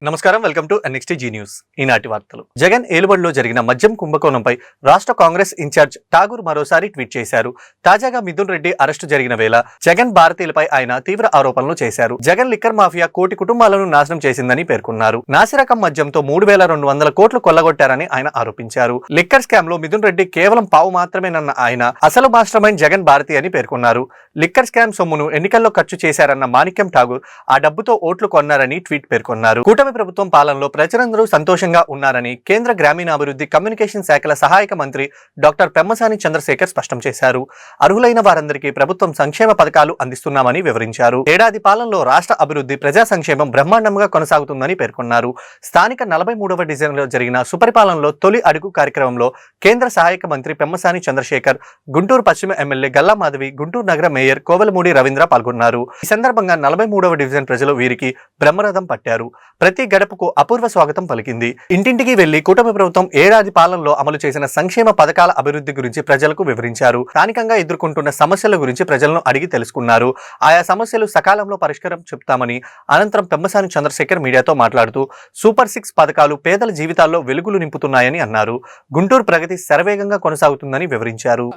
నమస్కారం, welcome to NXT Zee news. ఈనాటి వార్తలు. జగన్ ఏలుబడిలో జరిగిన మద్యం కుంభకోణంపై రాష్ట్ర కాంగ్రెస్ ఇన్ఛార్జ్ ఠాగూర్ మరోసారి ట్వీట్ చేశారు. తాజాగా మిథున్ రెడ్డి అరెస్టు జరిగిన వేళ జగన్ భారతీయులపై ఆయన తీవ్ర ఆరోపణలు చేశారు. జగన్ లిక్కర్ మాఫియా కోటి కుటుంబాలను నాశనం చేసిందని పేర్కొన్నారు. నాసిరకం మద్యంతో 3,200 కోట్లు కొల్లగొట్టారని ఆయన ఆరోపించారు. లిక్కర్ స్కామ్ లో మిథున్ రెడ్డి కేవలం పావు మాత్రమేనన్న ఆయన అసలు మాస్టర్ మైండ్ జగన్ భారతి అని పేర్కొన్నారు. లిక్కర్ స్కామ్ సొమ్మును ఎన్నికల్లో ఖర్చు చేశారన్న మాణిక్యం ఠాగూర్ ఆ డబ్బుతో ఓట్లు కొన్నారని ట్వీట్ పేర్కొన్నారు. కూటమి ప్రభుత్వం పాలనలో ప్రజలందరూ సంతోషంగా ఉన్నారని కేంద్ర గ్రామీణాభివృద్ధి కమ్యూనికేషన్ శాఖల సహాయక మంత్రి డాక్టర్ పెమ్మసాని చంద్రశేఖర్ స్పష్టం చేశారు. అర్హులైన వారందరికీ ప్రభుత్వం సంక్షేమ పథకాలు అందిస్తున్నామని వివరించారు. ఏడాది పాలనలో రాష్ట్ర అభివృద్ధి, ప్రజా సంక్షేమం బ్రహ్మాండంగా కొనసాగుతుందని పేర్కొన్నారు. స్థానిక 43వ డివిజన్లో జరిగిన సుపరిపాలనలో తొలి అడుగు కార్యక్రమంలో కేంద్ర సహాయక మంత్రి పెమ్మసాని చంద్రశేఖర్, గుంటూరు పశ్చిమ ఎమ్మెల్యే గల్లా మాధవి, గుంటూరు నగర మేయర్ కోవెలమూడి రవీంద్ర పాల్గొన్నారు. ఈ సందర్భంగా 43వ డివిజన్ ప్రజలు వీరికి బ్రహ్మరథం పట్టారు. ప్రతి గడపకు అపూర్వ స్వాగతం పలికింది. ఇంటింటికి వెళ్లి కూటమి ప్రభుత్వం ఏడాది పాలనలో అమలు చేసిన సంక్షేమ పథకాల అభివృద్ధి గురించి ప్రజలకు వివరించారు. స్థానికంగా ఎదుర్కొంటున్న సమస్యల గురించి ప్రజలను అడిగి తెలుసుకున్నారు. ఆయా సమస్యలు సకాలంలో పరిష్కారం చెప్తామని అనంతరం పెమ్మసాని చంద్రశేఖర్ మీడియాతో మాట్లాడుతూ సూపర్ 6 పథకాలు పేదల జీవితాల్లో వెలుగులు నింపుతున్నాయని అన్నారు. గుంటూరు ప్రగతి శరవేగంగా కొనసాగుతుందని వివరించారు.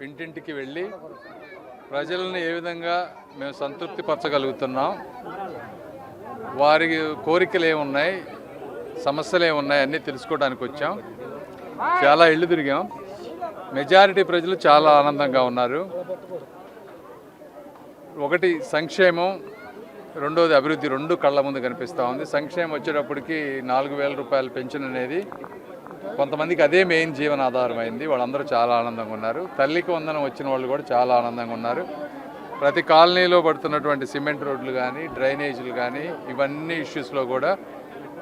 ఇంటింటికి వెళ్ళి ప్రజలను ఏ విధంగా మేము సంతృప్తి పరచగలుగుతున్నాం, వారి కోరికలు ఏమున్నాయి, సమస్యలు ఏమున్నాయి అన్నీ తెలుసుకోవడానికి వచ్చాం. చాలా ఇళ్ళు తిరిగాం. మెజారిటీ ప్రజలు చాలా ఆనందంగా ఉన్నారు. ఒకటి సంక్షేమం, రెండోది అభివృద్ధి, రెండు కళ్ళ ముందు కనిపిస్తూ ఉంది. సంక్షేమం వచ్చేటప్పటికి 4,000 రూపాయల పెన్షన్ అనేది కొంతమందికి అదే మెయిన్ జీవనాధారం అయింది. వాళ్ళందరూ చాలా ఆనందంగా ఉన్నారు. తల్లికి వందనం వచ్చిన వాళ్ళు కూడా చాలా ఆనందంగా ఉన్నారు. ప్రతి కాలనీలో పడుతున్నటువంటి సిమెంట్ రోడ్లు కానీ, డ్రైనేజీలు కానీ, ఇవన్నీ ఇష్యూస్లో కూడా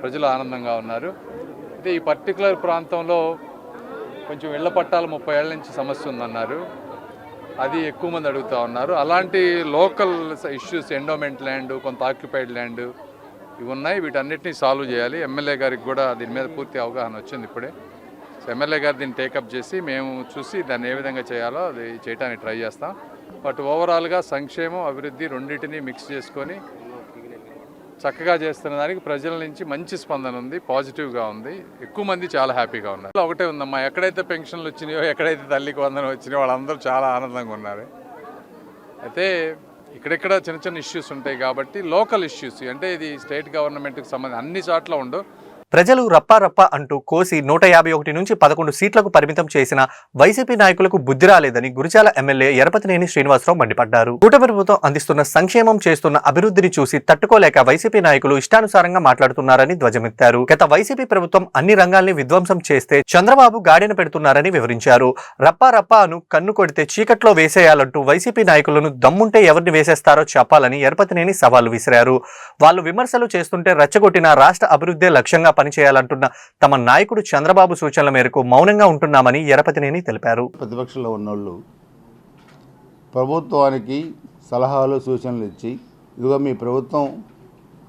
ప్రజలు ఆనందంగా ఉన్నారు. అయితే ఈ పర్టికులర్ ప్రాంతంలో కొంచెం ఇళ్ల పట్టాలు 30 ఏళ్ల నుంచి సమస్య ఉందన్నారు. అది ఎక్కువ మంది అడుగుతూ ఉన్నారు. అలాంటి లోకల్ ఇష్యూస్, ఎండోమెంట్ ల్యాండ్, కొంత ఆక్యుపైడ్ ల్యాండ్ ఇవి ఉన్నాయి. వీటన్నిటిని సాల్వ్ చేయాలి. ఎమ్మెల్యే గారికి కూడా దీని మీద పూర్తి అవగాహన వచ్చింది ఇప్పుడే. సో ఎమ్మెల్యే గారు దీన్ని టేకప్ చేసి మేము చూసి దాన్ని ఏ విధంగా చేయాలో అది చేయడానికి ట్రై చేస్తాం. బట్ ఓవరాల్గా సంక్షేమం, అభివృద్ధి రెండింటినీ మిక్స్ చేసుకొని చక్కగా చేస్తున్న దానికి ప్రజల నుంచి మంచి స్పందన ఉంది, పాజిటివ్గా ఉంది. ఎక్కువ మంది చాలా హ్యాపీగా ఉన్నారు. ఒకటే ఉందమ్మా, ఎక్కడైతే పెన్షన్లు వచ్చినాయో, ఎక్కడైతే తల్లికి వందనం వచ్చినాయో వాళ్ళందరూ చాలా ఆనందంగా ఉన్నారు. అయితే ఇక్కడెక్కడ చిన్న చిన్న ఇష్యూస్ ఉంటాయి కాబట్టి లోకల్ ఇష్యూస్ అంటే ఇది స్టేట్ గవర్నమెంట్కి సంబంధించి అన్ని చోట్ల ఉండవు. ప్రజలు రప్పా అంటూ కోసి 151 నుంచి 11 సీట్లకు పరిమితం చేసిన వైసీపీ నాయకులకు బుద్ధి రాలేదని గురిజాల ఎమ్మెల్యే ఎరపతినేని శ్రీనివాసరావు మండిపడ్డారు. కూటమి ప్రభుత్వం అందిస్తున్న సంక్షేమం, చేస్తున్న అభివృద్ధిని చూసి తట్టుకోలేక వైసీపీ నాయకులు ఇష్టానుసారంగా మాట్లాడుతున్నారని ధ్వజమెత్తారు. గత వైసీపీ ప్రభుత్వం అన్ని రంగాల్ని విధ్వంసం చేస్తే చంద్రబాబు గాడిన పెడుతున్నారని వివరించారు. రప్పా అను కన్ను కొడితే చీకట్లో వేసేయాలంటూ వైసీపీ నాయకులను దమ్ముంటే ఎవరిని వేసేస్తారో చెప్పాలని ఎరపతినేని సవాల్ విసిరారు. వాళ్ళు విమర్శలు చేస్తుంటే రెచ్చగొట్టిన రాష్ట్ర అభివృద్ధి లక్ష్యంగా పనిచేయాలంటున్న తమ నాయకుడు చంద్రబాబు సూచనల మేరకు మౌనంగా ఉంటున్నామని ఎరపతినేని తెలిపారు. ప్రతిపక్షంలో ఉన్నోళ్ళు ప్రభుత్వానికి సలహాలు, సూచనలు ఇచ్చి ఇదిగో మీ ప్రభుత్వం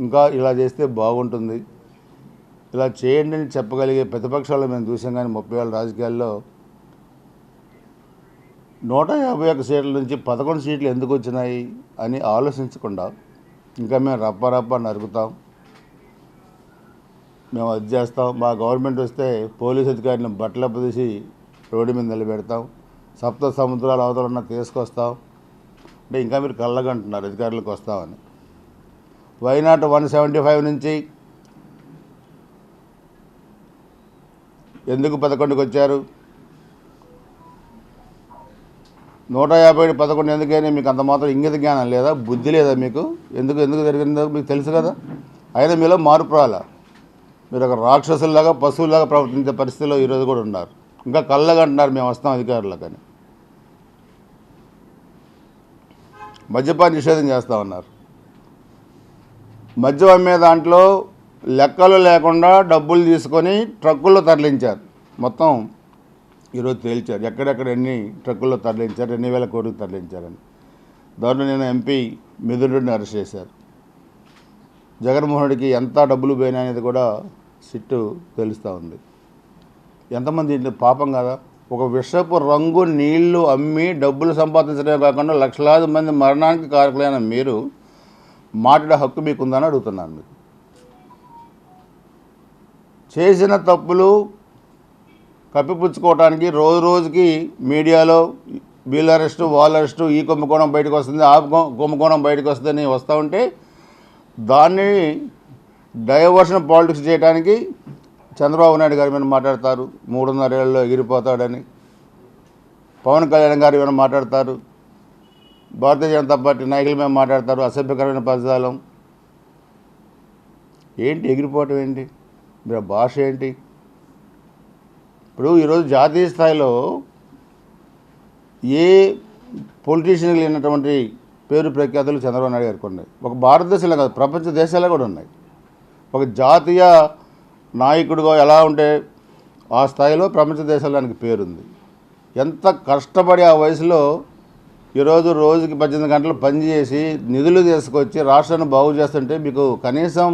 ఇంకా ఇలా చేస్తే బాగుంటుంది, ఇలా చేయండి అని చెప్పగలిగే ప్రతిపక్షాలు మేము చూసాం. కానీ 30 ఏళ్ళ రాజకీయాల్లో 151 సీట్ల నుంచి 11 సీట్లు ఎందుకు వచ్చినాయి అని ఆలోచించకుండా ఇంకా మేము రప్ప నరుకుతాం, మేము అది చేస్తాం, మా గవర్నమెంట్ వస్తే పోలీసు అధికారులను బట్టలెప్పదీసి రోడ్డు మీద నిలబెడతాం, సప్త సముద్రాల అవతలన్నా తీసుకొస్తాం అంటే ఇంకా మీరు కళ్ళగంటున్నారు అధికారులకు వస్తామని. వైనాట్ 175 నుంచి ఎందుకు 11కి వచ్చారు? 150 11 ఎందుకని మీకు అంత మాత్రం ఇంగిత జ్ఞానం లేదా? బుద్ధి లేదా మీకు? ఎందుకు జరిగిందో మీకు తెలుసు కదా. అయినా మీలో మార్పు రాలా. మీరు ఒక రాక్షసుల్లాగా, పశువులాగా ప్రవర్తించే పరిస్థితిలో ఈరోజు కూడా ఉన్నారు. ఇంకా కళ్ళగంటున్నారు మేము వస్తాం అధికారులకని. మద్యపాన నిషేధం చేస్తూ ఉన్నారు. మద్యం అమ్మే దాంట్లో లెక్కలు లేకుండా డబ్బులు తీసుకొని ట్రక్కుల్లో తరలించారు. మొత్తం ఈరోజు తేల్చారు ఎక్కడెక్కడ ఎన్ని ట్రక్కుల్లో తరలించారు, 2,000 కోట్లు తరలించారని. దాంట్లో నేను ఎంపీ మిథున్ రెడ్డిని అరెస్ట్ చేశారు. జగన్మోహన్ రెడ్డికి ఎంత డబ్బులు పోయినాయి అనేది కూడా సిట్టు తెలుస్తూ ఉంది. ఎంతమంది పాపం కదా. ఒక విషపు రంగు నీళ్లు అమ్మి డబ్బులు సంపాదించడమే కాకుండా లక్షలాది మంది మరణానికి కారకులైన మీరు మాట్లాడే హక్కు మీకుందని అడుగుతున్నాను. మీకు చేసిన తప్పులు కప్పిపుచ్చుకోవడానికి రోజు రోజుకి మీడియాలో వీళ్ళ అరెస్టు వాళ్ళ అరెస్టు, ఈ కుంభకోణం బయటకు వస్తుంది, ఆ కుంభకోణం బయటకు వస్తుందని వస్తూ ఉంటే దాన్ని డైవర్షన్ పాలిటిక్స్ చేయడానికి చంద్రబాబు నాయుడు గారి మీద మాట్లాడతారు, 3.5 ఏళ్ళలో ఎగిరిపోతాడని. పవన్ కళ్యాణ్ గారి మీద మాట్లాడతారు, భారతీయ జనతా పార్టీ నాయకుల మీద మాట్లాడతారు, అసభ్యకరమైన పదజాలం. ఏంటి ఎగిరిపోవటం ఏంటి? మీరు భాష ఏంటి? ఇప్పుడు ఈరోజు జాతీయ స్థాయిలో ఏ పొలిటీషియన్కి లేనటువంటి పేరు ప్రఖ్యాతులు చంద్రబాబు నాయుడు గారికి ఉన్నాయి. ఒక భారతదేశంలో కాదు, ప్రపంచ దేశాల్లో కూడా ఉన్నాయి. ఒక జాతీయ నాయకుడిగా ఎలా ఉంటే ఆ స్థాయిలో ప్రపంచ దేశాల్లో ఆయనకి పేరుంది. ఎంత కష్టపడి ఆ వయసులో ఈరోజు రోజుకి 18 గంటలు పనిచేసి నిధులు తీసుకొచ్చి రాష్ట్రాన్ని బాగు చేస్తుంటే మీకు కనీసం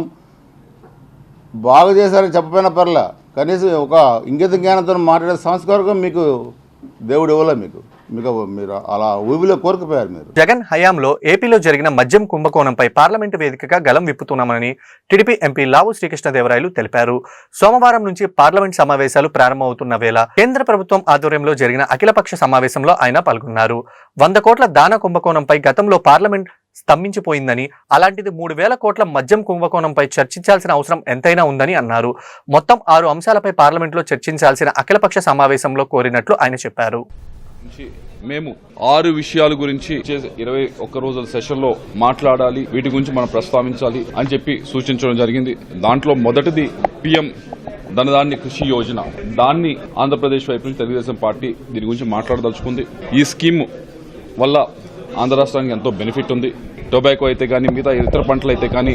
బాగు చేశారని చెప్పపోయినా పర్లే, కనీసం ఒక ఇంగిత జ్ఞానంతో మాట్లాడే సంస్కారం మీకు దేవుడు ఇవ్వలే. మీరు అలా ఊబిలో కోరుకుపోయారు. మీరు జగన్ హయాంలో ఏపీలో జరిగిన మద్యం కుంభకోణంపై పార్లమెంటు వేదికగా గలం విప్పుతున్నామని టీడీపీ ఎంపీ లావు శ్రీకృష్ణదేవరాయలు తెలిపారు. సోమవారం నుంచి పార్లమెంట్ సమావేశాలు ప్రారంభమవుతున్న వేళ కేంద్ర ప్రభుత్వం ఆధ్వర్యంలో జరిగిన అఖిలపక్ష సమావేశంలో ఆయన పాల్గొన్నారు. 100 కోట్ల దాన కుంభకోణంపై గతంలో పార్లమెంట్ స్తంభించిపోయిందని, అలాంటిది 3,000 కోట్ల మద్యం కుంభకోణంపై చర్చించాల్సిన అవసరం ఎంతైనా ఉందని అన్నారు. మొత్తం 6 అంశాలపై పార్లమెంట్లో చర్చించాల్సిన అఖిలపక్ష సమావేశంలో కోరినట్లు ఆయన చెప్పారు. మేము 6 విషయాల గురించి 21 రోజుల సెషన్లో మాట్లాడాలి, వీటి గురించి మనం ప్రస్తావించాలి అని చెప్పి సూచించడం జరిగింది. దాంట్లో మొదటిది పిఎం ధనధాన్య కృషి యోజన. దాన్ని ఆంధ్రప్రదేశ్ వైపు నుంచి తెలుగుదేశం పార్టీ దీని గురించి మాట్లాడదలుచుకుంది. ఈ స్కీమ్ వల్ల ఆంధ్ర రాష్ట్రానికి ఎంతో బెనిఫిట్ ఉంది. టొబాకో అయితే కానీ, మిగతా ఇతర పంటలు అయితే కానీ,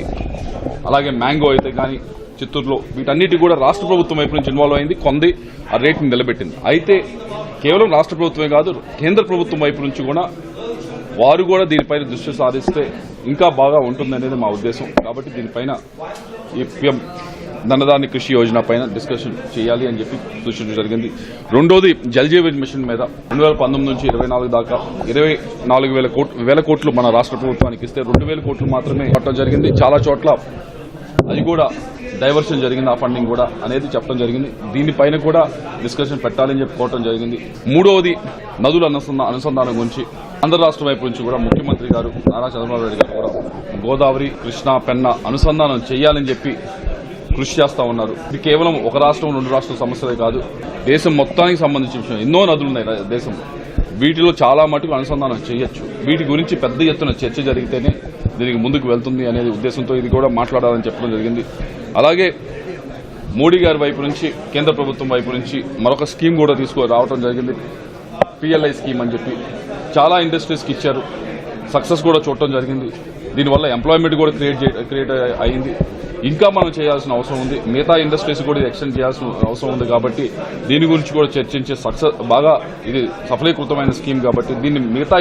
అలాగే మ్యాంగో అయితే కానీ చిత్తూరులో, వీటన్నిటి కూడా రాష్ట్ర ప్రభుత్వం వైపు నుంచి ఇన్వాల్వ్ అయింది, కొంది ఆ రేట్ని నిలబెట్టింది. అయితే కేవలం రాష్ట్ర ప్రభుత్వమే కాదు, కేంద్ర ప్రభుత్వం వైపు నుంచి కూడా వారు కూడా దీనిపైన దృష్టి సాధిస్తే ఇంకా బాగా ఉంటుందనేది మా ఉద్దేశం. కాబట్టి దీనిపైన ఈ పిఎం ధనధాన్య కృషి యోజన పైన డిస్కషన్ చేయాలి అని చెప్పి సూచించడం జరిగింది. రెండోది జల్ జీవన్ మిషన్ మీద 2019 నుంచి 24 దాకా 24,000 కోట్లు మన రాష్ట్ర ప్రభుత్వానికి ఇస్తే 2,000 కోట్లు మాత్రమే పట్టడం జరిగింది. చాలా చోట్ల అది కూడా డైవర్షన్ జరిగింది, ఆ ఫండింగ్ కూడా అనేది చెప్పడం జరిగింది. దీనిపైన కూడా డిస్కషన్ పెట్టాలని చెప్పుకోవడం జరిగింది. మూడవది నదుల అనుసంధానం గురించి ఆంధ్ర రాష్ట్రం వైపు నుంచి కూడా ముఖ్యమంత్రి గారు నారా చంద్రబాబు నాయుడు గారు కూడా గోదావరి, కృష్ణా, పెన్నా అనుసంధానం చేయాలని చెప్పి కృషి చేస్తా ఉన్నారు. ఇది కేవలం ఒక రాష్ట్రం 2 రాష్ట్రాల సమస్యలే కాదు, దేశం మొత్తానికి సంబంధించిన విషయం. ఎన్నో నదులు ఉన్నాయి దేశంలో, వీటిలో చాలా మటుకు అనుసంధానం చేయొచ్చు. వీటి గురించి పెద్ద ఎత్తున చర్చ జరిగితేనే దీనికి ముందుకు వెళ్తుంది అనేది ఉద్దేశంతో ఇది కూడా మాట్లాడాలని చెప్పడం జరిగింది. అలాగే మోడీ గారి వైపు నుంచి, కేంద్ర ప్రభుత్వం వైపు నుంచి మరొక స్కీమ్ కూడా రావడం జరిగింది, పిఎల్ఐ స్కీమ్ అని చెప్పి. చాలా ఇండస్ట్రీస్కి ఇచ్చారు, సక్సెస్ కూడా చూడటం జరిగింది. దీనివల్ల ఎంప్లాయ్మెంట్ కూడా క్రియేట్ అయింది. ఇంకా మనం చేయాల్సిన అవసరం ఉంది, మిగతా ఇండస్ట్రీస్ కూడా ఎక్స్టెండ్ చేయాల్సిన అవసరం ఉంది. కాబట్టి దీని గురించి కూడా చర్చించే బాగా ఇది సఫలీకృతమైన స్కీమ్ కాబట్టి దీన్ని మిగతా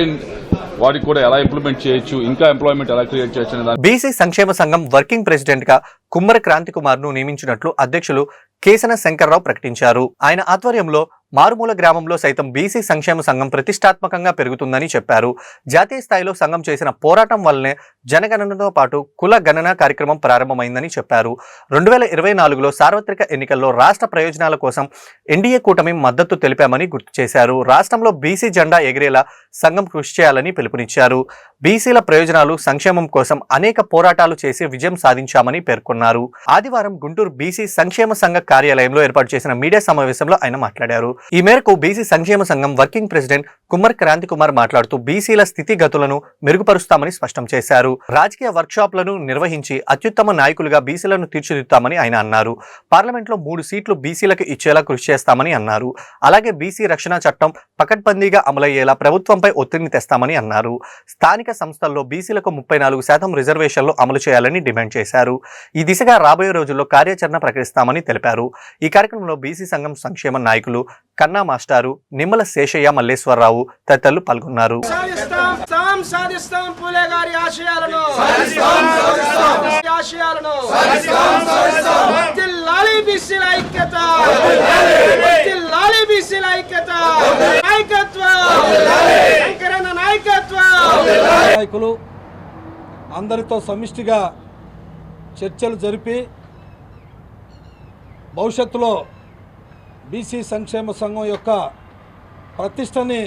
వాటికి కూడా ఎలా ఇంప్లిమెంట్ చేయొచ్చు, ఇంకా ఎంప్లాయ్మెంట్ ఎలా క్రియేట్ చేయొచ్చు అనే బీసీ సంక్షేమ సంఘం వర్కింగ్ ప్రెసిడెంట్ గా కుమ్మర క్రాంతి కుమార్ ను నియమించినట్లు అధ్యక్షులు కేసన శంకర్రావు ప్రకటించారు. ఆయన ఆధ్వర్యంలో మారుమూల గ్రామంలో సైతం బీసీ సంక్షేమ సంఘం ప్రతిష్టాత్మకంగా పెరుగుతుందని చెప్పారు. జాతీయ స్థాయిలో సంఘం చేసిన పోరాటం వల్లనే జనగణనతో పాటు కుల గణన కార్యక్రమం ప్రారంభమైందని చెప్పారు. 2024లో సార్వత్రిక ఎన్నికల్లో రాష్ట్ర ప్రయోజనాల కోసం ఎన్డీఏ కూటమి మద్దతు తెలిపామని గుర్తు చేశారు. రాష్ట్రంలో బీసీ జెండా ఎగిరేలా సంఘం కృషి చేయాలని పిలుపునిచ్చారు. బీసీల ప్రయోజనాలు, సంక్షేమం కోసం అనేక పోరాటాలు చేసి విజయం సాధించామని పేర్కొన్నారు. ఆదివారం గుంటూరు బీసీ సంక్షేమ సంఘ కార్యాలయంలో ఏర్పాటు చేసిన మీడియా సమావేశంలో ఆయన మాట్లాడారు. ఈ మేరకు బీసీ సంక్షేమ సంఘం వర్కింగ్ ప్రెసిడెంట్ కుమ్మర్ క్రాంతి కుమార్ మాట్లాడుతూ బీసీల స్థితిగతులను మెరుగుపరుస్తామని స్పష్టం చేశారు. రాజకీయ వర్క్షాప్లను నిర్వహించి అత్యుత్తమ నాయకులుగా బీసీలను తీర్చిదిద్దామని ఆయన అన్నారు. పార్లమెంట్లో 3 సీట్లు బీసీలకు ఇచ్చేలా కృషి చేస్తామని అన్నారు. అలాగే బీసీ రక్షణ చట్టం పకడ్బందీగా అమలయ్యేలా ప్రభుత్వంపై ఒత్తిడిని తెస్తామని అన్నారు. స్థానిక సంస్థల్లో బీసీలకు 34% రిజర్వేషన్లు అమలు చేయాలని డిమాండ్ చేశారు. ఈ దిశగా రాబోయే రోజుల్లో కార్యాచరణ ప్రకటిస్తామని తెలిపారు. ఈ కార్యక్రమంలో బీసీ సంఘం సంక్షేమ నాయకులు కన్నా మాస్టారు, నిమ్మల శేషయ్య, మల్లేశ్వరరావు తదితరులు పాల్గొన్నారు. నాయకులు అందరితో సమిష్టిగా చర్చలు జరిపి భవిష్యత్తులో బీసీ సంక్షేమ సంఘం యొక్క ప్రతిష్టని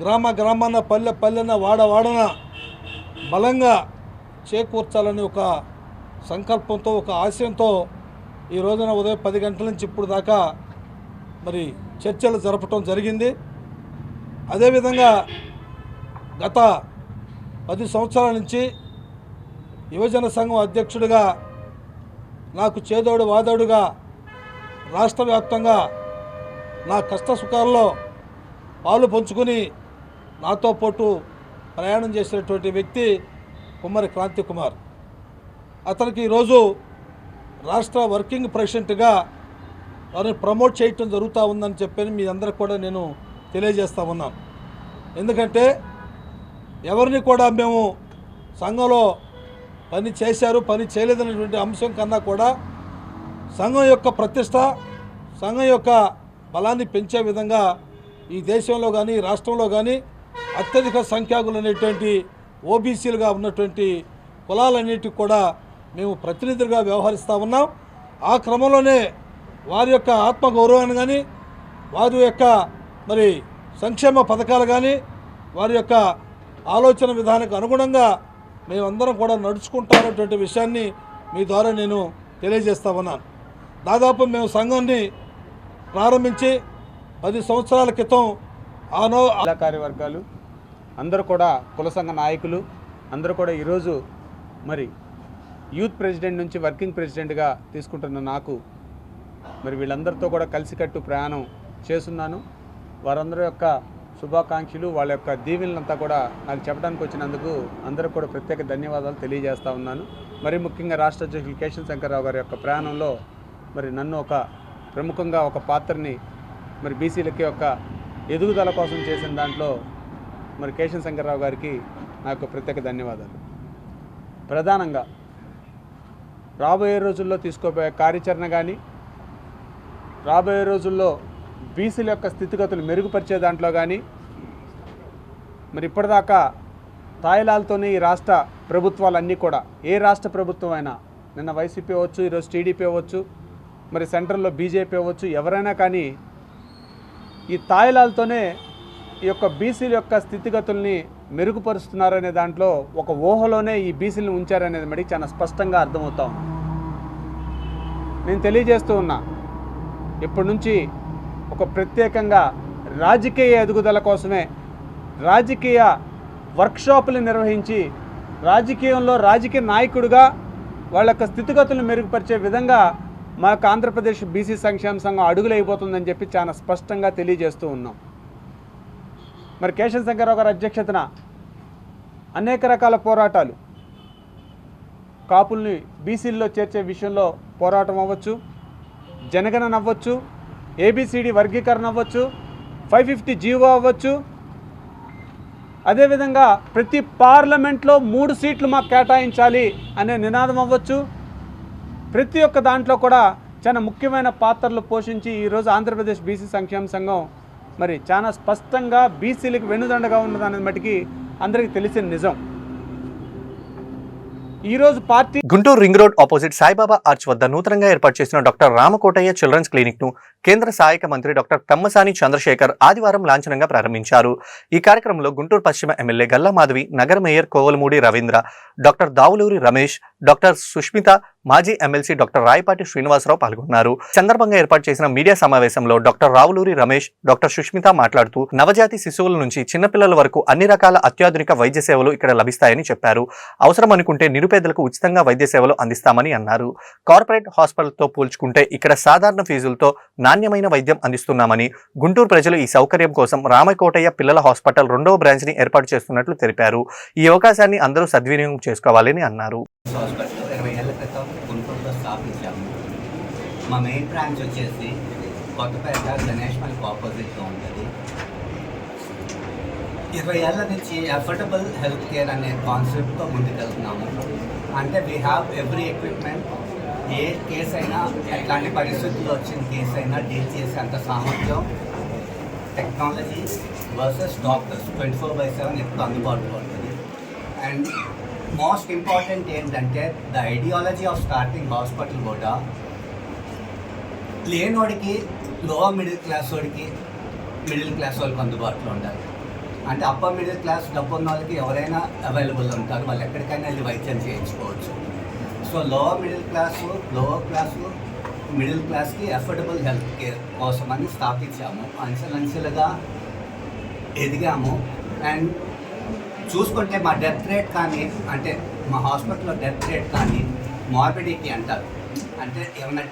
గ్రామ గ్రామాన పల్లె పల్లెన వాడ వాడన బలంగా చేకూర్చాలని ఒక సంకల్పంతో ఒక ఆశయంతో ఈ రోజున ఉదయం 10 గంటల నుంచి ఇప్పుడు దాకా మరి చర్చలు జరపటం జరిగింది. అదేవిధంగా గత 10 సంవత్సరాల నుంచి యువజన సంఘం అధ్యక్షుడిగా నాకు చేదోడు వాదోడుగా రాష్ట్ర వ్యాప్తంగా నా కష్ట సుఖాల్లో పాలు పంచుకొని నాతో పాటు ప్రయాణం చేసినటువంటి వ్యక్తి కుమ్మరి క్రాంతి కుమార్. అతనికి ఈరోజు రాష్ట్ర వర్కింగ్ ప్రెసిడెంట్గా వారిని ప్రమోట్ చేయటం జరుగుతూ ఉందని చెప్పని మీ అందరికి కూడా నేను తెలియజేస్తూ ఉన్నాను. ఎందుకంటే ఎవరిని కూడా మేము సంఘంలో పని చేశారు పని చేయలేదనేటువంటి అంశం కన్నా కూడా సంఘం యొక్క ప్రతిష్ట సంఘం యొక్క బలాన్ని పెంచే విధంగా ఈ దేశంలో కానీ రాష్ట్రంలో కానీ అత్యధిక సంఖ్యాకులు అనేటువంటి ఓబీసీలుగా ఉన్నటువంటి కులాలన్నిటికి కూడా మేము ప్రతినిధులుగా వ్యవహరిస్తూ ఉన్నాం. ఆ క్రమంలోనే వారి యొక్క ఆత్మగౌరవాన్ని కానీ వారి యొక్క మరి సంక్షేమ పథకాలు కానీ వారి యొక్క ఆలోచన విధానానికి అనుగుణంగా మేమందరం కూడా నడుచుకుంటామనేటువంటి విషయాన్ని మీ ద్వారా నేను తెలియజేస్తా ఉన్నాను. దాదాపు మేము సంఘాన్ని ప్రారంభించి 10 సంవత్సరాల క్రితం జిల్లా కార్యవర్గాలు అందరూ కూడా కుల సంఘ నాయకులు అందరూ కూడా ఈరోజు మరి యూత్ ప్రెసిడెంట్ నుంచి వర్కింగ్ ప్రెసిడెంట్గా తీసుకుంటున్న నాకు మరి వీళ్ళందరితో కూడా కలిసికట్టు ప్రయాణం చేస్తున్నాను. వారందరి యొక్క శుభాకాంక్షలు వాళ్ళ యొక్క దీవెనలంతా కూడా నాకు చెప్పడానికి వచ్చినందుకు అందరూ కూడా ప్రత్యేక ధన్యవాదాలు తెలియజేస్తూ ఉన్నాను. మరి ముఖ్యంగా రాష్ట్ర అధ్యక్షులు కేశవ శంకర్రావు గారి యొక్క ప్రయాణంలో మరి నన్ను ఒక ప్రముఖంగా ఒక పాత్రని మరి బీసీలకి యొక్క ఎదుగుదల కోసం చేసిన దాంట్లో మరి కేశవ శంకర్రావు గారికి నాకు ప్రత్యేక ధన్యవాదాలు. ప్రధానంగా రాబోయే రోజుల్లో తీసుకోబోయే కార్యాచరణ కానీ రాబోయే రోజుల్లో బీసీల యొక్క స్థితిగతులు మెరుగుపరిచే దాంట్లో కానీ మరి ఇప్పటిదాకా తాయిలాలతోనే ఈ రాష్ట్ర ప్రభుత్వాలన్నీ కూడా ఏ రాష్ట్ర ప్రభుత్వం అయినా నిన్న వైసీపీ అవ్వచ్చు ఈరోజు టీడీపీ అవ్వచ్చు మరి సెంట్రల్లో బీజేపీ అవ్వచ్చు ఎవరైనా కానీ ఈ తాయిలాలతోనే ఈ యొక్క బీసీల యొక్క స్థితిగతుల్ని మెరుగుపరుస్తున్నారనే దాంట్లో ఒక ఊహలోనే ఈ బీసీలను ఉంచారనేది మడికి చాలా స్పష్టంగా అర్థమవుతాం. నేను తెలియజేస్తూ ఉన్నా ఇప్పటి నుంచి ఒక ప్రత్యేకంగా రాజకీయ ఎదుగుదల కోసమే రాజకీయ వర్క్షాపులు నిర్వహించి రాజకీయంలో రాజకీయ నాయకుడిగా వాళ్ళ యొక్క స్థితిగతులను మెరుగుపరిచే విధంగా మాకు ఆంధ్రప్రదేశ్ బీసీ సంక్షేమ సంఘం అడుగులైపోతుందని చెప్పి చాలా స్పష్టంగా తెలియజేస్తూ ఉన్నాం. మరి కేశవ శంకర్రావు గారి అధ్యక్షతన అనేక రకాల పోరాటాలు కాపుల్ని బీసీల్లో చేర్చే విషయంలో పోరాటం అవ్వచ్చు, జనగణన అవ్వచ్చు, ఏబిసిడి వర్గీకరణ అవ్వచ్చు, 550 జీవో అవ్వచ్చు, అదేవిధంగా ప్రతి పార్లమెంట్లో 3 సీట్లు మాకు కేటాయించాలి అనే నినాదం అవ్వచ్చు. ప్రతి ఒక్క దాంట్లో కూడా చాలా ముఖ్యమైన పాత్రలు పోషించి ఈరోజు ఆంధ్రప్రదేశ్ బీసీ సంక్షేమ సంఘం మరి చాలా స్పష్టంగా బీసీలకు వెన్నుదండగా ఉన్నదనేది మటుకి అందరికీ తెలిసిన నిజం. ఈరోజు party Guntur ring road opposite Saibaba arch వద్ద నూతనంగా ఏర్పాటు చేసిన డాక్టర్ రామకోటయ్య చిల్డ్రన్స్ క్లినిక్ ను కేంద్ర సహాయక మంత్రి డాక్టర్ తమ్మసాని చంద్రశేఖర్ ఆదివారం లాంఛనంగా ప్రారంభించారు. ఈ కార్యక్రమంలో గుంటూరు పశ్చిమ ఎమ్మెల్యే గల్లా మాధవి, నగర mayor Kovalamudi Ravindra, doctor Davuluri Ramesh, doctor Sushmita, మాజీ ఎమ్మెల్సీ డాక్టర్ రాయపాటి శ్రీనివాసరావు పాల్గొన్నారు. సందర్భంగా ఏర్పాటు చేసిన మీడియా సమావేశంలో డాక్టర్ రావులూరి రమేష్, డాక్టర్ సుష్మిత మాట్లాడుతూ నవజాతి శిశువుల నుంచి చిన్నపిల్లల వరకు అన్ని రకాల అత్యాధునిక వైద్య సేవలు ఇక్కడ లభిస్తాయని చెప్పారు. అవసరం అనుకుంటే నిరుపేదలకు ఉచితంగా వైద్య సేవలు అందిస్తామని అన్నారు. కార్పొరేట్ హాస్పిటల్తో పోల్చుకుంటే ఇక్కడ సాధారణ ఫీజులతో నాణ్యమైన వైద్యం అందిస్తున్నామని, గుంటూరు ప్రజలు ఈ సౌకర్యం కోసం రామకోటయ్య పిల్లల హాస్పిటల్ 2వ బ్రాంచ్ ని ఏర్పాటు చేస్తున్నట్లు తెలిపారు. ఈ అవకాశాన్ని అందరూ సద్వినియోగం చేసుకోవాలని అన్నారు. మా మెయిన్ బ్రాంచ్ వచ్చేసి కొత్తపేట గణేష్ మనకి ఆపోజిట్లో ఉంటుంది. 20 ఏళ్ళ నుంచి అఫోర్డబుల్ హెల్త్ కేర్ అనే కాన్సెప్ట్తో ముందుకెళ్తున్నాము. అంటే we have every equipment. A case అయినా ఎట్లాంటి పరిస్థితుల్లో వచ్చిన కేసు అయినా డీల్ చేసే అంత సామర్థ్యం, టెక్నాలజీ వర్సెస్ డాక్టర్స్ 24/7 ఎప్పుడు అందుబాటులో ఉంటుంది. అండ్ మోస్ట్ ఇంపార్టెంట్ ఏంటంటే the ideology of starting hospital కూడా లేనోడికి లోవర్ మిడిల్ క్లాస్ వాడికి మిడిల్ క్లాస్ వాళ్ళకి అందుబాటులో ఉండాలి. అంటే అప్పర్ మిడిల్ క్లాస్ డబ్బు ఉన్న వాళ్ళకి ఎవరైనా అవైలబుల్ ఉంటారు, వాళ్ళు ఎక్కడికైనా వెళ్ళి వైద్యం చేయించుకోవచ్చు. So lower middle class middle క్లాస్కి అఫోర్డబుల్ హెల్త్ కేర్ కోసమని స్థాపించాము. అంచెలంచెలుగా ఎదిగాము. అండ్ చూసుకుంటే మా డెత్ రేట్ కానీ, అంటే మా హాస్పిటల్లో డెత్ రేట్ కానీ, మార్బిడిటీ అంటారు, అంటే ఏమైనా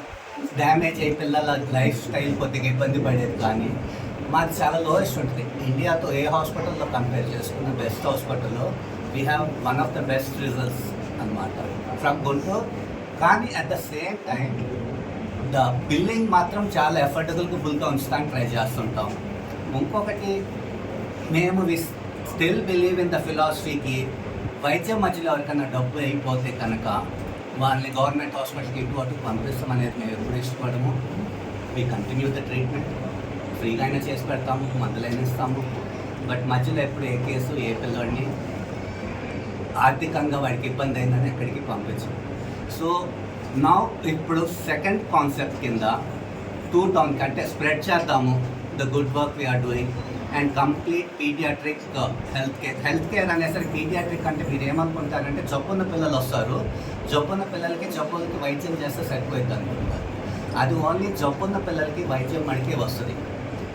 డ్యామేజ్ అయ్యి పిల్లల లైఫ్ స్టైల్ కొద్దిగా ఇబ్బంది పడేది కానీ మాది చాలా లోయెస్ట్ ఉంటుంది. ఇండియాతో ఏ హాస్పిటల్లో కంపేర్ చేసుకున్న బెస్ట్ హాస్పిటల్లో we have one of the best results అనమాట ఫ్రమ్ గుంటూరు. కానీ at the same time the billing మాత్రం చాలా ఎఫర్డబుల్గా ఉంచడానికి ట్రై చేస్తుంటాం. ఇంకొకటి, మేము స్టిల్ బిలీవ్ ఇన్ ద ఫిలాసఫీకి వైద్యం మధ్యలో ఎవరికైనా డబ్బు అయిపోతే కనుక వాళ్ళని గవర్నమెంట్ హాస్పిటల్కి ఇటు అటు పంపిస్తాం అనేది మేము ఎప్పుడు ఇష్టపడము. వీ కంటిన్యూ ద ట్రీట్మెంట్, ఫ్రీగా అయినా చేసి పెడతాము, మందులైనా ఇస్తాము. బట్ మధ్యలో ఎప్పుడు ఏ కేసు ఏ పిల్లోడిని ఆర్థికంగా వాడికి ఇబ్బంది అయిందని ఎక్కడికి పంపించాం. సో నా ఇప్పుడు సెకండ్ కాన్సెప్ట్ కింద 2 టౌన్కి అంటే స్ప్రెడ్ చేద్దాము the good work we are doing and complete paediatric health care అనేసరికి పీడియాట్రిక్ అంటే మీరు ఏమనుకుంటారంటే జబ్బున్న పిల్లలు వస్తారు, జబ్బున్న పిల్లలకి జబ్బులకి వైద్యం చేస్తే సరిపోయింది అనుకుంటారు. అది ఓన్లీ జబ్బున్న పిల్లలకి వైద్యం మడికే వస్తుంది.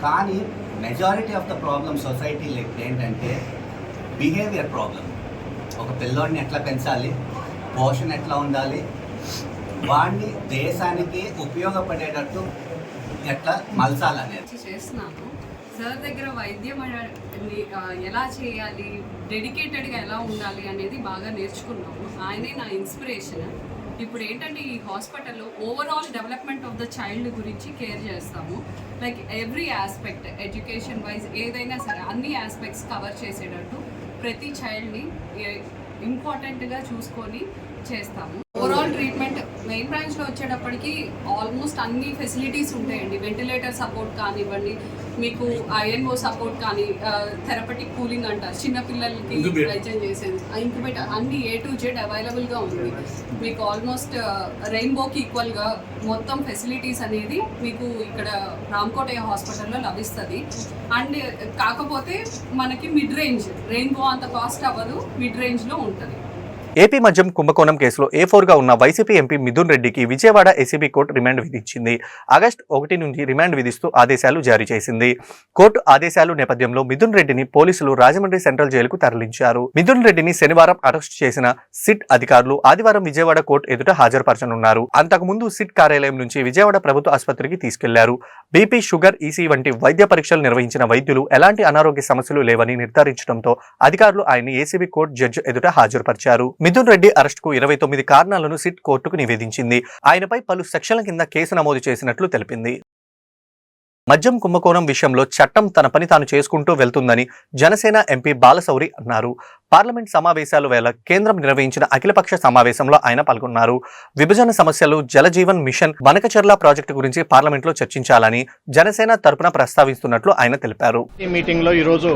కానీ majority of the problem society like ఏంటంటే బిహేవియర్ ప్రాబ్లం. ఒక పిల్లోడిని ఎట్లా పెంచాలి, పోషణ ఎట్లా ఉండాలి, వాడిని దేశానికి ఉపయోగపడేటట్టు ఎట్లా మలచాలనేది చేస్తున్నాను. సార్ దగ్గర వైద్యం ఎలా చేయాలి, డెడికేటెడ్గా ఎలా ఉండాలి అనేది బాగా నేర్చుకున్నాము. ఆయనే నా ఇన్స్పిరేషన్. ఇప్పుడు ఏంటంటే ఈ హాస్పిటల్లో overall development of the child గురించి కేర్ చేస్తాము. Like every aspect, education wise ఏదైనా సరే అన్ని ఆస్పెక్ట్స్ కవర్ చేసేటట్టు ప్రతి చైల్డ్ని ఇంపార్టెంట్గా చూసుకొని చేస్తాము. ఓవరాల్ ట్రీట్మెంట్ మెయిన్ బ్రాంచ్లో వచ్చేటప్పటికి ఆల్మోస్ట్ అన్ని ఫెసిలిటీస్ ఉంటాయండి. వెంటిలేటర్ సపోర్ట్ కానివ్వండి, మీకు ఐఎన్ఓ సపోర్ట్ కానీ, థెరపటిక్ కూలింగ్ అంటారు చిన్నపిల్లలకి వైద్యం చేసేది, ఇంక్యుబేటర్ అన్ని A to Z అవైలబుల్గా ఉంది. మీకు ఆల్మోస్ట్ రెయిన్బోకి ఈక్వల్గా మొత్తం ఫెసిలిటీస్ అనేది మీకు ఇక్కడ రామకోటయ్య హాస్పిటల్లో లభిస్తుంది. అండ్ కాకపోతే మనకి మిడ్ రేంజ్, రెయిన్బో అంత కాస్ట్ అవ్వదు, మిడ్ రేంజ్లో ఉంటుంది. ఏపీ మద్యం కుంభకోణం కేసులో A4గా ఉన్న వైసీపీ ఎంపీ మిథున్ రెడ్డికి విజయవాడ ఏసీబీ కోర్టు రిమాండ్ విధించింది. ఆగస్టు 1 నుంచి రిమాండ్ విధిస్తూ ఆదేశాలు జారీ చేసింది. కోర్టు ఆదేశాలు నేపథ్యంలో మిథున్ రెడ్డిని పోలీసులు రాజమండ్రి సెంట్రల్ జైలుకు తరలించారు. మిథున్ రెడ్డిని శనివారం అరెస్టు చేసిన సిట్ అధికారులు ఆదివారం విజయవాడ కోర్టు ఎదుట హాజరుపరచనున్నారు. అంతకుముందు సిట్ కార్యాలయం నుంచి విజయవాడ ప్రభుత్వ ఆసుపత్రికి తీసుకెళ్లారు. బీపీ, షుగర్, ఈసీ వంటి వైద్య పరీక్షలు నిర్వహించిన వైద్యులు ఎలాంటి అనారోగ్య సమస్యలు లేవని నిర్ధారించడంతో అధికారులు ఆయన్ని ఏసీబీ కోర్టు జడ్జి ఎదుట హాజరుపరిచారు. మిథున్ రెడ్డి అరెస్టుకు 29 కారణాలను సిట్ కోర్టుకు నివేదించింది. ఆయనపై పలు సెక్షన్ల కింద కేసు నమోదు చేసినట్లు తెలిపింది. మద్యం కుంభకోణం విషయంలో చట్టం తన పని తాను చేసుకుంటూ వెళ్తుందని జనసేన ఎంపీ బాలశౌరి అన్నారు. పార్లమెంట్ సమావేశాల వేళ కేంద్రం నిర్వహించిన అఖిలపక్ష సమావేశంలో ఆయన పాల్గొన్నారు. విభజన సమస్యలు, జలజీవన్ మిషన్, బనకచర్ల ప్రాజెక్టు గురించి పార్లమెంట్లో చర్చించాలని జనసేన తరపున ప్రస్తావిస్తున్నట్లు ఆయన తెలిపారు. ఈ మీటింగ్ లో ఈరోజు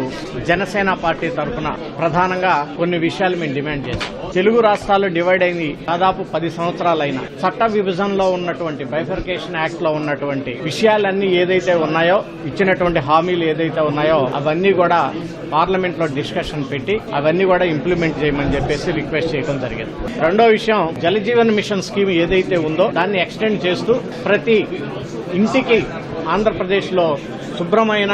జనసేన పార్టీ తరపున ప్రధానంగా కొన్ని విషయాలు మేము డిమాండ్ చేస్తాం. తెలుగు రాష్ట్రాలు డివైడ్ అయింది దాదాపు 10 సంవత్సరాలైన చట్ట విభజనలో ఉన్నటువంటి బైఫర్కేషన్ యాక్ట్ లో ఉన్నటువంటి విషయాలన్నీ ఏదైతే ఉన్నాయో, ఇచ్చినటువంటి హామీలు ఏదైతే ఉన్నాయో అవన్నీ కూడా పార్లమెంట్ లో డిస్కషన్ పెట్టి అవన్నీ కూడా ఇంప్లిమెంట్ చేయమని చెప్పేసి రిక్వెస్ట్ చేయడం జరిగింది. రెండో విషయం, జలజీవన్ మిషన్ స్కీమ్ ఏదైతే ఉందో దాన్ని ఎక్స్టెండ్ చేస్తూ ప్రతి ఇంటికి ఆంధ్రప్రదేశ్ లో శుభ్రమైన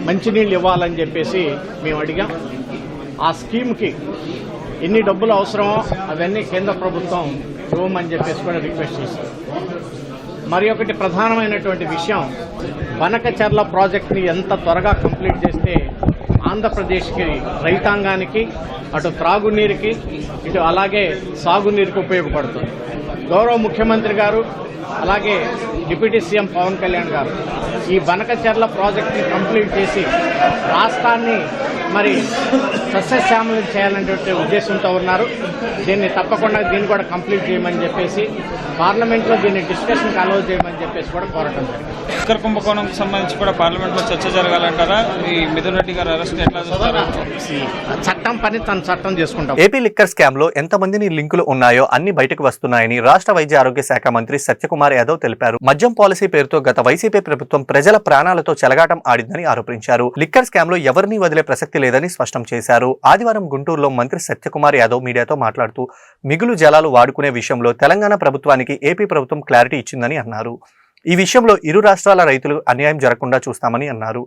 మంచినీళ్ళు ఇవ్వాలని చెప్పేసి మేము అడిగాం. ఆ స్కీమ్ కి ఎన్ని డబ్బులు అవసరమో అవన్నీ కేంద్ర ప్రభుత్వం ఇవ్వమని చెప్పేసి కూడా రిక్వెస్ట్ చేశాం. మరి ఒకటి ప్రధానమైనటువంటి విషయం, బనకచర్ల ప్రాజెక్ట్ని ఎంత త్వరగా కంప్లీట్ చేస్తే ఆంధ్రప్రదేశ్కి రైతాంగానికి అటు త్రాగునీరుకి ఇటు అలాగే సాగునీరుకి ఉపయోగపడుతుంది. గౌరవ ముఖ్యమంత్రి గారు అలాగే డిప్యూటీ సీఎం పవన్ కళ్యాణ్ గారు ఈ బనకచర్ల ప్రాజెక్ట్ని కంప్లీట్ చేసి రాష్ట్రాన్ని మరి సస్యశ్యామలం చేయాలనేటువంటి ఉద్దేశంతో ఉన్నారు. దీన్ని తప్పకుండా దీన్ని కూడా కంప్లీట్ చేయమని చెప్పేసి పార్లమెంట్లో దీన్ని డిస్కషన్కి అలౌ చేయమని చెప్పేసి కూడా కోరటం జరిగింది. లిక్కర్ కుంభకోణంకి సంబంధించి కూడా పార్లమెంట్లో చర్చ జరగాలంటారా? ఈ మిథున్ రెడ్డి గారు అరెస్ట్ ఎట్లా చూస్తారు? చట్టం పని తన చట్టం చేసుకుంటాం. ఏపీ లిక్కర్ స్కామ్ లో ఎంతమందిని లింకులు ఉన్నాయో అన్ని బయటకు వస్తున్నాయని రాష్ట్ర వైద్య ఆరోగ్య శాఖ మంత్రి సత్యకుమార్ సత్యకుమార్ యాదవ్ తెలిపారు. మద్యం పాలసీ పేరుతో గత వైసీపీ ప్రభుత్వం ప్రజల ప్రాణాలతో చెలగాటం ఆడిందని ఆరోపించారు. లిక్కర్ స్కామ్ లో ఎవరిని వదిలే ప్రసక్తి లేదని స్పష్టం చేశారు. ఆదివారం గుంటూరులో మంత్రి సత్యకుమార్ యాదవ్ మీడియాతో మాట్లాడుతూ మిగులు జలాలు వాడుకునే విషయంలో తెలంగాణ ప్రభుత్వానికి ఏపీ ప్రభుత్వం క్లారిటీ ఇచ్చిందని అన్నారు. ఈ విషయంలో ఇరు రాష్ట్రాల రైతులు అన్యాయం జరగకుండా చూస్తామని అన్నారు.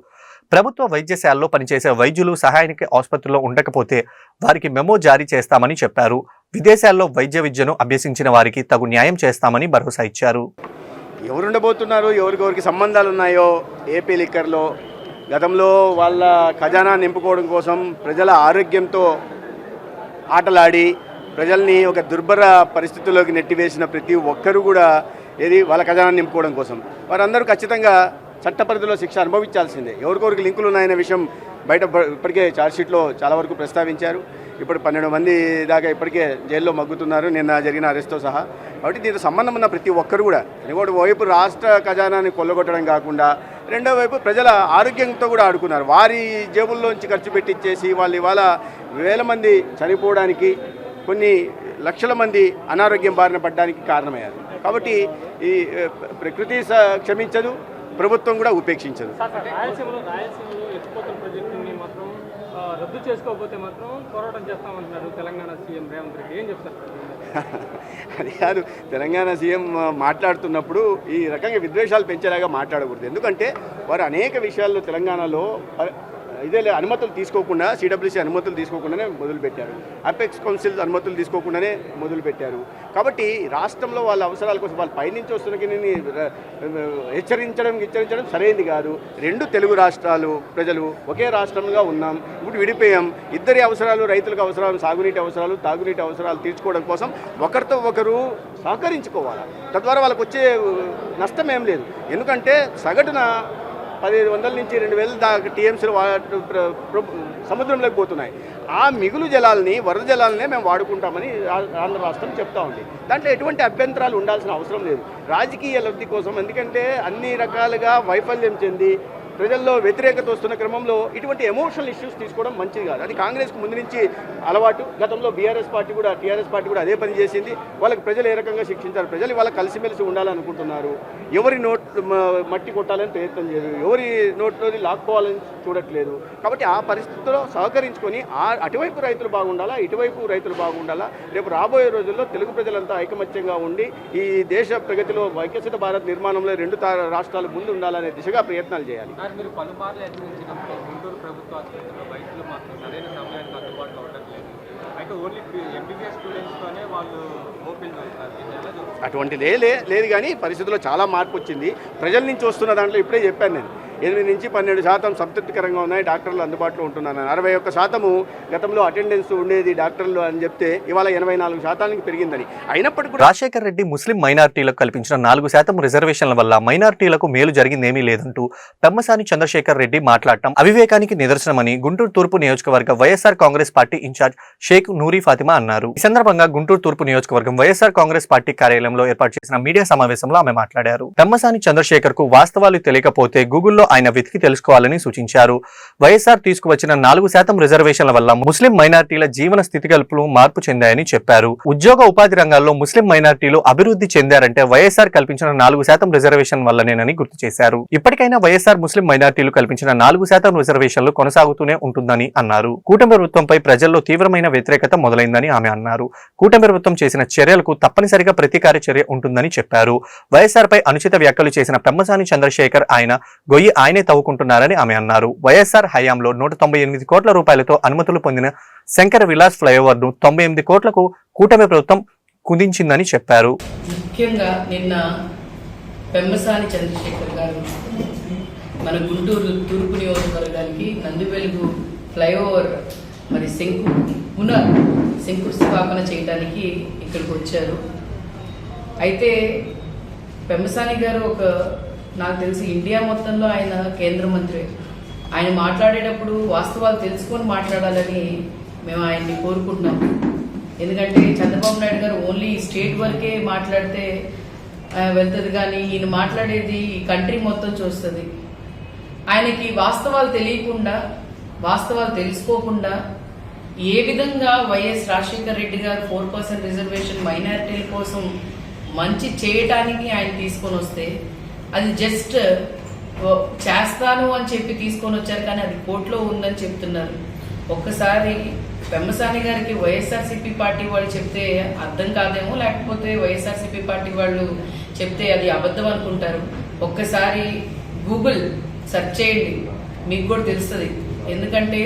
ప్రభుత్వ వైద్యశాలలో పనిచేసే వైద్యులు సహాయానికి ఆసుపత్రిలో ఉండకపోతే వారికి మెమో జారీ చేస్తామని చెప్పారు. విదేశాల్లో వైద్య విద్యను అభ్యసించిన వారికి తగు న్యాయం చేస్తామని భరోసా ఇచ్చారు. ఎవరుండబోతున్నారు, ఎవరికెవరికి సంబంధాలు ఉన్నాయో ఏపీ లిక్కర్లో గతంలో వాళ్ళ ఖజానా నింపుకోవడం కోసం ప్రజల ఆరోగ్యంతో ఆటలాడి ప్రజల్ని ఒక దుర్భర పరిస్థితుల్లోకి నెట్టివేసిన ప్రతి ఒక్కరూ కూడా వాళ్ళ ఖజానా నింపుకోవడం కోసం వారందరూ ఖచ్చితంగా చట్టపరిధిలో శిక్ష అనుభవించాల్సిందే. ఎవరికొరికి లింకులు ఉన్నాయనే విషయం బయట ఇప్పటికే ఛార్జ్షీట్లో చాలా వరకు ప్రస్తావించారు. ఇప్పుడు 12 మంది దాకా ఇప్పటికే జైల్లో మగ్గుతున్నారు, నిన్న జరిగిన అరెస్ట్తో సహా. కాబట్టి దీంతో సంబంధం ఉన్న ప్రతి ఒక్కరు కూడా ఇంకోటి వైపు రాష్ట్ర ఖజానాన్ని కొల్లగొట్టడం కాకుండా రెండో వైపు ప్రజల ఆరోగ్యంతో కూడా ఆడుకున్నారు. వారి జేబుల్లోంచి ఖర్చు పెట్టించేసి వాళ్ళు ఇవాళ వేల మంది చనిపోవడానికి, కొన్ని లక్షల మంది అనారోగ్యం బారిన పడడానికి కారణమయ్యారు. కాబట్టి ఈ ప్రకృతి క్షమించదు, ప్రభుత్వం కూడా ఉపేక్షించదు. రద్దు చేసుకోకపోతే మాత్రం పోరాటం చేస్తామంటున్నారు తెలంగాణ సీఎం రేవంత్ రెడ్డి. ఏం చెప్తారు? అది కాదు, తెలంగాణ సీఎం మాట్లాడుతున్నప్పుడు ఈ రకంగా విద్వేషాలు పెంచేలాగా మాట్లాడకూడదు. ఎందుకంటే వారు అనేక విషయాల్లో తెలంగాణలో ఇదే అనుమతులు తీసుకోకుండా, సిడబ్ల్యూసీ అనుమతులు తీసుకోకుండానే మొదలుపెట్టారు, అపెక్స్ కౌన్సిల్ అనుమతులు తీసుకోకుండానే మొదలుపెట్టారు. కాబట్టి రాష్ట్రంలో వాళ్ళ అవసరాల కోసం వాళ్ళ పైనుంచి వస్తున్న హెచ్చరించడం సరైనది కాదు. 2 తెలుగు రాష్ట్రాలు ప్రజలు ఒకే రాష్ట్రంగా ఉన్నాం, ఇప్పుడు విడిపోయాం. ఇద్దరి అవసరాలు, రైతులకు అవసరాలు, సాగునీటి అవసరాలు, తాగునీటి అవసరాలు తీర్చుకోవడం కోసం ఒకరితో ఒకరు సహకరించుకోవాలి. తద్వారా వాళ్ళకు వచ్చే నష్టం ఏం లేదు. ఎందుకంటే సగటున 1500 నుంచి 2000 దాకా టీఎంసీలు సముద్రంలోకి పోతున్నాయి. ఆ మిగులు జలాల్ని, వరద జలాలనే మేము వాడుకుంటామని ఆంధ్ర రాష్ట్రం చెప్తా ఉంది. దాంట్లో ఎటువంటి అభ్యంతరాలు ఉండాల్సిన అవసరం లేదు రాజకీయ లబ్ధి కోసం. ఎందుకంటే అన్ని రకాలుగా వైఫల్యం చెంది ప్రజల్లో వ్యతిరేకత వస్తున్న క్రమంలో ఇటువంటి ఎమోషనల్ ఇష్యూస్ తీసుకోవడం మంచిది కాదు. అది కాంగ్రెస్కు ముందు నుంచి అలవాటు. గతంలో టీఆర్ఎస్ పార్టీ కూడా అదే పని చేసింది. వాళ్ళకి ప్రజలు ఏ రకంగా శిక్షించారు, ప్రజలు వాళ్ళకి కలిసిమెలిసి ఉండాలనుకుంటున్నారు. ఎవరి మట్టి కొట్టాలని ప్రయత్నం చేయదు, ఎవరి నోట్లోది లాక్కోవాలని చూడట్లేదు. కాబట్టి ఆ పరిస్థితుల్లో సహకరించుకొని అటువైపు రైతులు బాగుండాలా, ఇటువైపు రైతులు బాగుండాలా. రేపు రాబోయే రోజుల్లో తెలుగు ప్రజలంతా ఐకమత్యంగా ఉండి ఈ దేశ ప్రగతిలో వికసిత భారత్ నిర్మాణంలో 2 రాష్ట్రాలు ముందు ఉండాలనే దిశగా ప్రయత్నాలు చేయాలి. మీరు పలుమార్లు ఎదురించినప్పుడు గుంటూరు ప్రభుత్వ ఆసుపత్రిలో వైద్యులు మాత్రం సరైన సమయానికి అందుబాటులో ఉండట్లేదు. అయితే ఓన్లీ ఎంబీబీఎస్ స్టూడెంట్స్తోనే వాళ్ళు ఓపీలు వెళ్తారు. అటువంటిదే లేదు కానీ పరిస్థితుల్లో చాలా మార్పు వచ్చింది. ప్రజల నుంచి వస్తున్న దాంట్లో ఇప్పుడే చెప్పాను నేను, 8 నుంచి 12% సంతృప్తికరంగా ఉన్నాయి, డాక్టర్లు అందుబాటులో ఉంటున్నారు. 61% గతంలో అటెండెన్స్ ఉండేది డాక్టర్లు అని చెప్తే ఇవాళ 84% పెరిగిందని. అయినప్పటికీ రాజశేఖర్ రెడ్డి ముస్లిం మైనార్టీలకు కల్పించిన 4% రిజర్వేషన్ల వల్ల మైనార్టీలకు మేలు జరిగిందేమీ లేదంటూ పెమ్మసాని చంద్రశేఖర్ రెడ్డి మాట్లాడటం అవివేకానికి నిదర్శనమని గుంటూరు తూర్పు నియోజకవర్గ వైఎస్ఆర్ కాంగ్రెస్ పార్టీ ఇన్ఛార్జ్ షేక్ నూరి ఫాతిమా అన్నారు. ఈ సందర్భంగా గుంటూరు తూర్పు నియోజకవర్గం వైఎస్ఆర్ కాంగ్రెస్ పార్టీ కార్యాలయంలో ఏర్పాటు చేసిన మీడియా సమావేశంలో ఆమె మాట్లాడారు. పెమ్మసాని చంద్రశేఖర్ కు వాస్తవాలు తెలియకపోతే గూగుల్లో ఆయన వెతికి తెలుసుకోవాలని సూచించారు. వైఎస్ఆర్ తీసుకువచ్చిన 4% రిజర్వేషన్ల వల్ల ముస్లిం మైనార్టీల జీవన స్థితిగతులు మార్పు చెందాయని చెప్పారు. ఉద్యోగ ఉపాధి రంగాల్లో ముస్లిం మైనార్టీలు అభివృద్ధి చెందారంటే వైఎస్ఆర్ కల్పించిన 4% రిజర్వేషన్ వల్లనేనని గుర్తు చేశారు. ఇప్పటికైనా వైఎస్ఆర్ ముస్లిం మైనార్టీలు కల్పించిన 4% రిజర్వేషన్లు కొనసాగుతూనే ఉంటుందని అన్నారు. కూటమి ప్రభుత్వంపై ప్రజల్లో తీవ్రమైన వ్యతిరేకత మొదలైందని ఆమె అన్నారు. కూటమి ప్రభుత్వం చేసిన చర్యలకు తప్పనిసరిగా ప్రతీకార చర్య ఉంటుందని చెప్పారు. వైఎస్ఆర్ పై అనుచిత వ్యాఖ్యలు చేసిన పెమ్మసాని చంద్రశేఖర్ గొయ్యి ఆయనే తవ్వుకుంటున్నారని ఆమె అన్నారు. వైఎస్ఆర్ హయాంలో 198 కోట్ల రూపాయలతో అనుమతులు పొందిన శంకర విలాస్ ఫ్లైఓవర్ ను 98 కోట్లకు కూటమి ప్రభుత్వం కుదించిందని చెప్పారు. ముఖ్యంగా నిన్న పెమ్మసాని చంద్రశేఖర్ గారు మన గుంటూరు తూర్పు నియోజకవర్గానికి నందివెలుగు ఫ్లైఓవర్ మరి శంకుస్థాపన చేయడానికి ఇక్కడికి వచ్చారు. అయితే పెమ్మసాని గారు నాకు తెలిసి ఇండియా మొత్తంలో ఆయన కేంద్ర మంత్రి. ఆయన మాట్లాడేటప్పుడు వాస్తవాలు తెలుసుకొని మాట్లాడాలని మేము ఆయన్ని కోరుకుంటున్నాం. ఎందుకంటే చంద్రబాబు నాయుడు గారు ఓన్లీ స్టేట్ వరకే మాట్లాడితే వెళ్తుంది, కానీ ఈయన మాట్లాడేది ఈ కంట్రీ మొత్తం చూస్తుంది. ఆయనకి వాస్తవాలు తెలియకుండా, వాస్తవాలు తెలుసుకోకుండా ఏ విధంగా వైఎస్ రాజశేఖర్ రెడ్డి గారు 4% రిజర్వేషన్ మైనారిటీల కోసం మంచి చేయటానికి ఆయన తీసుకొని వస్తే అది జస్ట్ చేస్తాను అని చెప్పి తీసుకొని వచ్చారు, కానీ అది కోర్టులో ఉందని చెప్తున్నారు. ఒక్కసారి పెమ్మసాని గారికి వైఎస్ఆర్సీపీ పార్టీ వాళ్ళు చెప్తే అర్థం కాదేమో, లేకపోతే వైఎస్ఆర్సీపీ పార్టీ వాళ్ళు చెప్తే అది అబద్ధం అనుకుంటారు. ఒక్కసారి గూగుల్ సెర్చ్ చేయండి, మీకు కూడా తెలుస్తుంది. ఎందుకంటే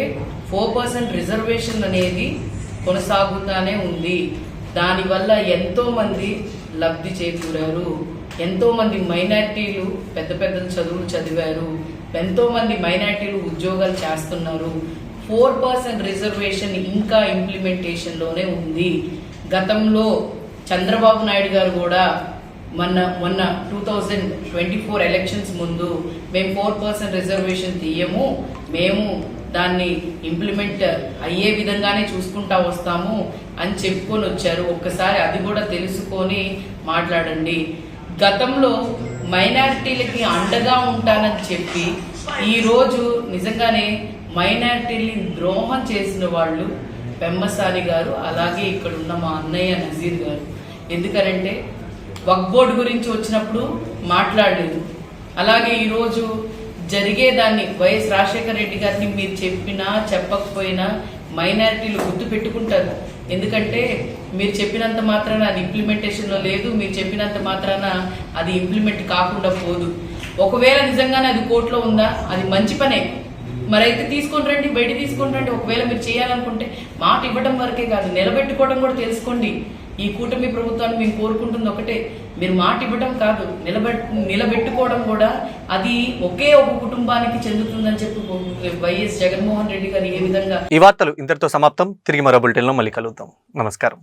4% రిజర్వేషన్ అనేది కొనసాగుతానే ఉంది. దానివల్ల ఎంతో మంది లబ్ధి చేకూరారు, ఎంతో మంది మైనారిటీలు పెద్ద పెద్ద చదువులు చదివారు, ఎంతో మంది మైనారిటీలు ఉద్యోగాలు చేస్తున్నారు. 4% రిజర్వేషన్ ఇంకా ఇంప్లిమెంటేషన్లోనే ఉంది. గతంలో చంద్రబాబు నాయుడు గారు కూడా మొన్న 2024 ఎలక్షన్స్ ముందు మేము 4% రిజర్వేషన్ తీయము, మేము దాన్ని ఇంప్లిమెంట్ అయ్యే విధంగానే చూసుకుంటా వస్తాము అని చెప్పుకొని వచ్చారు. ఒక్కసారి అది కూడా తెలుసుకొని మాట్లాడండి. గతంలో మైనారిటీలకి అండగా ఉంటానని చెప్పి ఈరోజు నిజంగానే మైనారిటీని ద్రోహం చేసిన వాళ్ళు పెమ్మసాని గారు, అలాగే ఇక్కడ ఉన్న మా అన్నయ్య నజీర్ గారు. ఎందుకనంటే వక్ఫ్ బోర్డు గురించి వచ్చినప్పుడు మాట్లాడలేదు. అలాగే ఈరోజు జరిగేదాన్ని వైఎస్ రాజశేఖర రెడ్డి గారిని మీరు చెప్పినా చెప్పకపోయినా మైనారిటీలు గుర్తు పెట్టుకుంటారు. ఎందుకంటే మీరు చెప్పినంత మాత్రాన అది ఇంప్లిమెంటేషన్లో లేదు, మీరు చెప్పినంత మాత్రాన అది ఇంప్లిమెంట్ కాకుండా పోదు. ఒకవేళ నిజంగానే అది కోర్టులో ఉందా, అది మంచి పనే, మరైతే తీసుకొని రండి, బయట తీసుకొని రండి. ఒకవేళ మీరు చేయాలనుకుంటే మాట ఇవ్వడం వరకే కాదు, నిలబెట్టుకోవడం కూడా తెలుసుకోండి. ఈ కూటమి ప్రభుత్వాన్ని మేము కోరుకుంటుంది ఒకటే, మీరు మాట ఇవ్వడం కాదు, నిలబెట్టుకోవడం కూడా. అది ఒకే ఒక కుటుంబానికి చెందుతుందని చెప్పి వైఎస్ జగన్మోహన్ రెడ్డి గారు ఏ విధంగా. ఈ వార్తలు ఇంతటితో సమాప్తం. తిరిగి మరో బులెటిన్లో మళ్ళీ కలుద్దాం. నమస్కారం.